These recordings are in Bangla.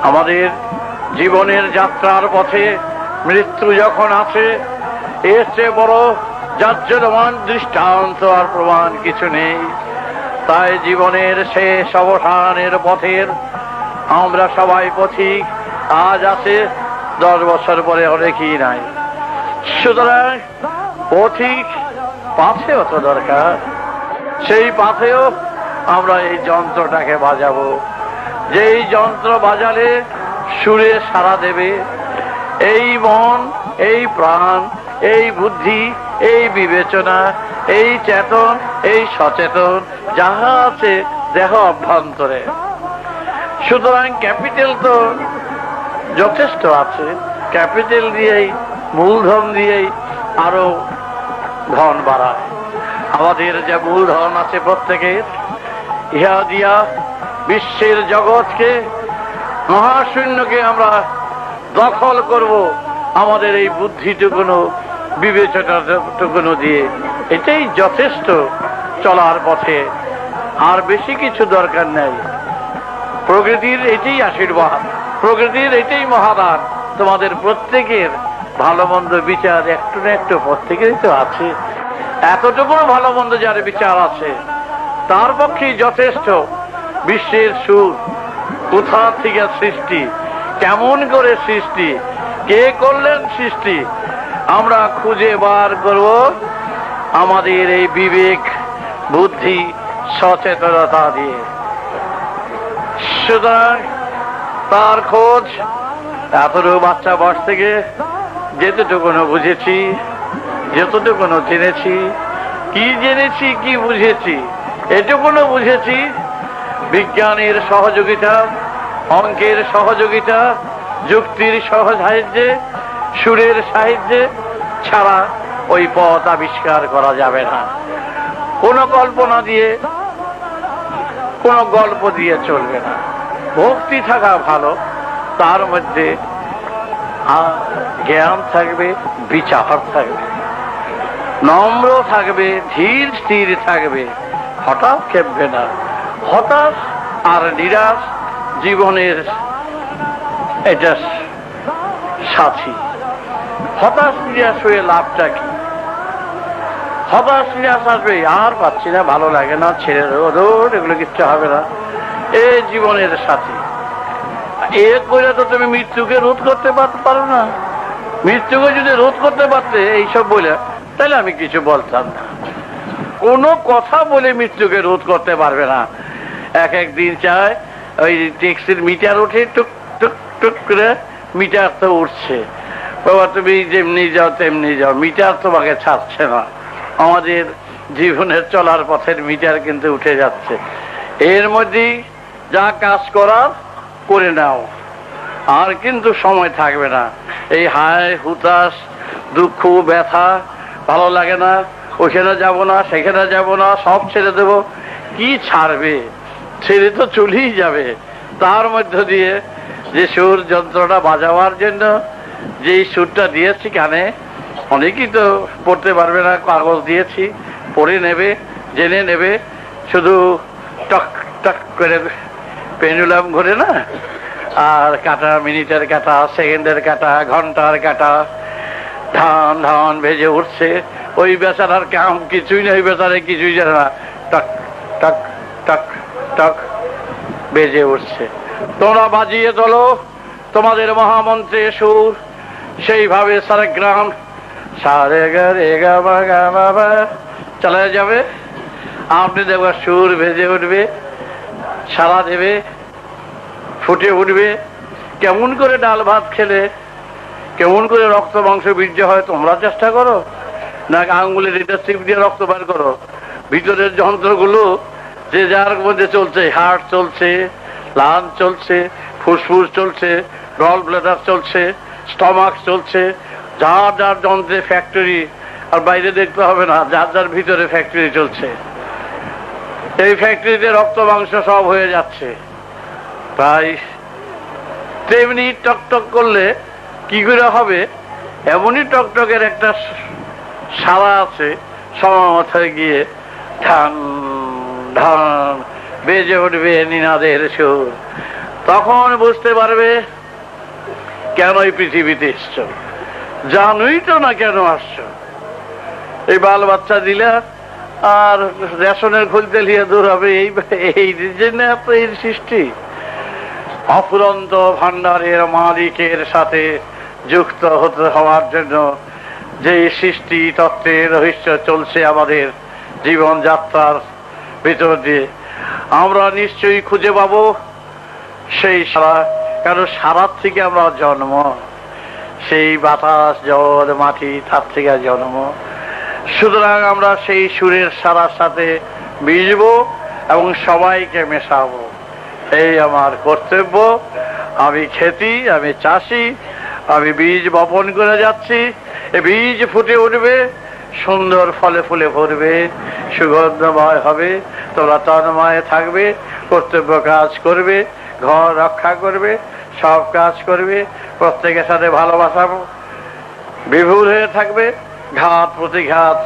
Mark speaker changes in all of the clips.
Speaker 1: আমাদের জীবনের যাত্রার পথে মৃত্যু যখন আছে, এর চেয়ে বড় জাজ্জলমান দৃষ্টান্ত আর প্রমাণ কিছু নেই। তাই জীবনের শেষ অবসানের পথের আমরা সবাই পথিক। আজ আছে, 10 বছর পরে অনেকই নাই। সুতরাং পথিক পাথেও তো দরকার। সেই পাথেও আমরা এই যন্ত্রটাকে বাজাবো, যেই যন্ত্র বাজালে সুরে সাড়া দেবে। এই মন, এই প্রাণ, এই বুদ্ধি, এই বিবেচনা, এই চেতন, এই সচেতন যাহা আছে দেহ অভ্যন্তরে। সুতরাং ক্যাপিটাল তো যথেষ্ট আছে। ক্যাপিটাল দিয়েই, মূলধন দিয়েই আরো ধন বাড়ায়। আমাদের যে মূলধন আছে প্রত্যেকের, ইহা দিয়া বিশ্বের জগৎকে, মহাশূন্যকে আমরা দখল করব আমাদের এই বুদ্ধিটুকুনো, বিবেচনাটুকুনো দিয়ে। এটাই যথেষ্ট চলার পথে, আর বেশি কিছু দরকার নেই। প্রকৃতির এটাই আশীর্বাদ, প্রকৃতির এটাই মহাদান। তোমাদের প্রত্যেকের ভালো মন্দ বিচার একটু না একটু প্রত্যেকেরই তো আছে। এতটুকু ভালো মন্দ যার বিচার আছে, তার পক্ষেই যথেষ্ট। বিশ্বের সুর কোথা থেকে সৃষ্টি, কেমন করে সৃষ্টি, কে করলেন সৃষ্টি, আমরা খুঁজে বার করব আমাদের এই বিবেক, বুদ্ধি, সচেতনতা দিয়ে। সুতরাং তার খোঁজ এতটুকু বাচ্চা বয়স থেকে যেতটুকুনো বুঝেছি, যতটুকুনো জেনেছি, কি জেনেছি, কি বুঝেছি, এটুকুনো বুঝেছি বিজ্ঞানের সহযোগিতা, অঙ্কের সহযোগিতা, যুক্তির সাহায্যে, সুরের সাহায্যে ছাড়া ওই পথ আবিষ্কার করা যাবে না। কোনো কল্পনা দিয়ে, কোনো গল্প দিয়ে চলবে না। ভক্তি থাকা ভালো, তার মধ্যে জ্ঞান থাকবে, বিচার থাকবে, নম্র থাকবে, ধীর স্থির থাকবে, হঠাৎ খেপবে না। হতাশ আর নিরাশ জীবনের এটা সাথী। হতাশ নিরাশ হয়ে লাভটা কি? হতাশ নিরাশ আসবে, আর পাচ্ছি না, ভালো লাগে না, ছেড়ে দেবো, এগুলো কিচ্ছু হবে না। এই জীবনের সাথী। এ করে তো তুমি মৃত্যুকে রোধ করতে পারো না। মৃত্যুকে যদি রোধ করতে পারতে এইসব বলে, তাহলে আমি কিছু বলতাম না। কোনো কথা বলে মৃত্যুকে রোধ করতে পারবে না। এক একদিন চায় ওই ট্যাক্সির মিটার ওঠে, টুক টুক টুক করে মিটার তো উঠছে। বাবা তুমি যেমনি যাও তেমনি যাও, মিটার তোমাকে ছাড়ছে না। আমাদের জীবনের চলার পথের মিটার কিন্তু উঠে যাচ্ছে। এর মধ্যেই যা কাজ করার করে নাও, আর কিন্তু সময় থাকবে না। এই হায় হুতাশ, দুঃখ, ব্যথা, ভালো লাগে না, ওখানে যাব না, সেখানে যাব না, সব ছেড়ে দেব। কি ছাড়বে? ছেড়ে তো চলেই যাবে। তার মধ্য দিয়ে যে সুর যন্ত্রটা বাজাবার জন্য যেই সুরটা দিয়েছি কানে, অনেকেই তো পড়তে পারবে না, কাগজ দিয়েছি, পড়ে নেবে, জেনে নেবে। শুধু টক টক করে পেন্ডুলাম ঘুরে না, আর কাটা, মিনিটের কাটা, সেকেন্ডের কাটা, ঘন্টার কাটা ধান ধান ভেজে উঠছে। ওই বেচারার কাম কিছুই নেই, বেচারে কিছুই জানে না, টক টক টক টক বেজে উঠছে। তোমরা বাজিয়ে তোলো তোমাদের মহামন্ত্রে সুর, সেইভাবে সারেগ্রাম সারে গা রে গা মা গা মা মা চালায় যাবে। আপনি দেখবেন সুর ভেজে উঠবে, সারা দেবে, ফুটে উঠবে। কেমন করে ডাল ভাত খেলে কেমন করে রক্ত মাংস বীর্য হয় তোমরা চেষ্টা করো, না আঙ্গুলের এটা চিপ দিয়ে রক্ত বার করো। ভিতরের যন্ত্রগুলো যে যার মধ্যে চলছে, হার্ট চলছে, লাং চলছে, ফুসফুস চলছে, গল ব্লাডার চলছে, স্টমাক চলছে, যার যার যন্ত্রে ফ্যাক্টরি। আর বাইরে দেখতে হবে না, যার যার ভিতরে ফ্যাক্টরি চলছে। এই ফ্যাক্টরিতে রক্ত মাংস সব হয়ে যাচ্ছে। তাই তেমনি টকটক করলে কি করে হবে? এমনই টকটকের একটা সারা আছে, সময় মাথায় গিয়ে ধান ধান বেজে উঠবে নিনাদের সুর। তখন বুঝতে পারবে কেন এই পৃথিবীতে এসছো। জানোই তো না কেন আসছো। এই বাল বাচ্চা দিলা আর রেশনের খুলতে লিয়ে দূর হবে, এই জন্য এই সৃষ্টি। অফুরন্ত ভান্ডারের মালিকের সাথে যুক্ত হতে হওয়ার জন্য যে সৃষ্টি তত্ত্বের রহস্য চলছে আমাদের জীবনযাত্রার ভিতর দিয়ে, আমরা নিশ্চয়ই খুঁজে পাবো সেই সারা। কারণ সারার থেকে আমরা জন্ম, সেই বাতাস জল মাটি তার থেকে জন্ম। সুতরাং আমরা সেই সুরের সারার সাথে মিশবো এবং সবাইকে মেশাবো, এই আমার কর্তব্য। আমি খেতি, আমি চাষি, আমি বীজ বপন করে যাচ্ছি। এ বীজ ফুটে উঠবে, সুন্দর ফলে ফুলে ভরবে, সুগন্ধময় হবে। তোমরা তন্ময় থাকবে, কর্তব্য কাজ করবে, ঘর রক্ষা করবে, সব কাজ করবে, প্রত্যেকের সাথে ভালোবাসা বিভুর হয়ে থাকবে, ঘাত প্রতিঘাত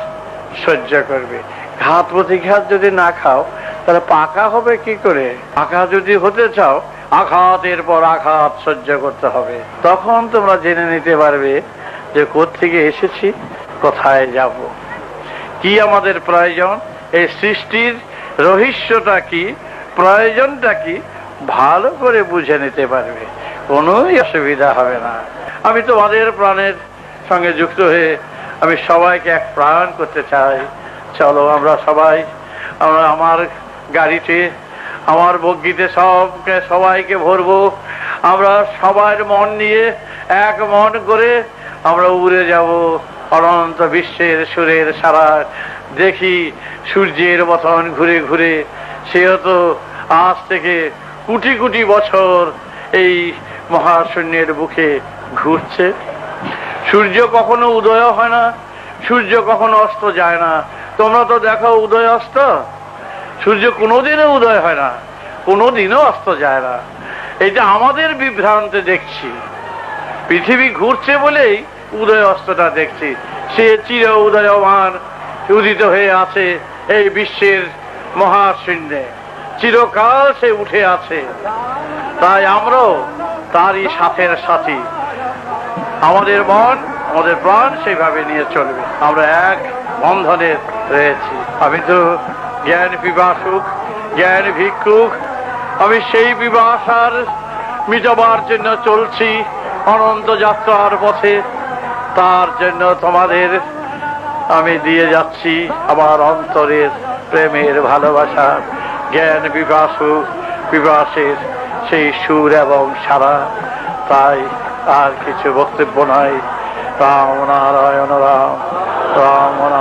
Speaker 1: সহ্য করবে। ঘাত প্রতিঘাত যদি না খাও তাহলে পাকা হবে কি করে? পাকা যদি হতে চাও আঘাতের পর আঘাত সহ্য করতে হবে। তখন তোমরা জেনে নিতে পারবে যে কোত্থেকে এসেছি, কোথায় যাব, কি আমাদের প্রয়োজন, এই সৃষ্টির রহস্যটা কি, প্রয়োজনটা কি, ভালো করে বুঝে নিতে পারবে। কোনোই অসুবিধা হবে না। আমি তোমাদের প্রাণের সঙ্গে যুক্ত হয়ে আমি সবাইকে এক প্রাণ করতে চাই। চলো আমরা সবাই, আমরা আমার গাড়িতে, আমার বগিতে সবাইকে ভরবো। আমরা সবার মন নিয়ে এক মন করে আমরা উড়ে যাব অনন্ত বিশ্বের সুরের সারা। দেখি সূর্যের মতন ঘুরে ঘুরে, সেও তো আজ থেকে কোটি কোটি বছর এই মহাশূন্যের বুকে ঘুরছে। সূর্য কখনো উদয় হয় না, সূর্য কখনো অস্ত যায় না। তোমরা তো দেখো উদয় অস্ত, সূর্য কোনোদিনও উদয় হয় না, কোনোদিনও অস্ত যায় না। এটা আমাদের বিভ্রান্তে দেখছি। পৃথিবী ঘুরছে বলেই উদয় অস্তটা দেখছি। সে চির উদয়মান উদিত হয়ে আছে এই বিশ্বের মহাশূন্যে, চিরকাল সে উঠে আছে। তাই আমরাও তারই সাথের সাথী। আমাদের মন, আমাদের প্রাণ সেইভাবে নিয়ে চলবে। আমরা এক বন্ধনে রয়েছি। আমি তো জ্ঞান পিপাসুক, জ্ঞান ভিক্ষুক। আমি সেই পিপাসার মিটাবার জন্য চলছি অনন্ত যাত্রার পথে। তার জন্য তোমাদের আমি দিয়ে যাচ্ছি আমার অন্তরের প্রেমের ভালোবাসা, জ্ঞান পিপাসের সেই সুর এবং সারা। তাই আর কিছু বক্তব্য নাই। রাম নারায়ণ রাম, রাম নারায়ণ।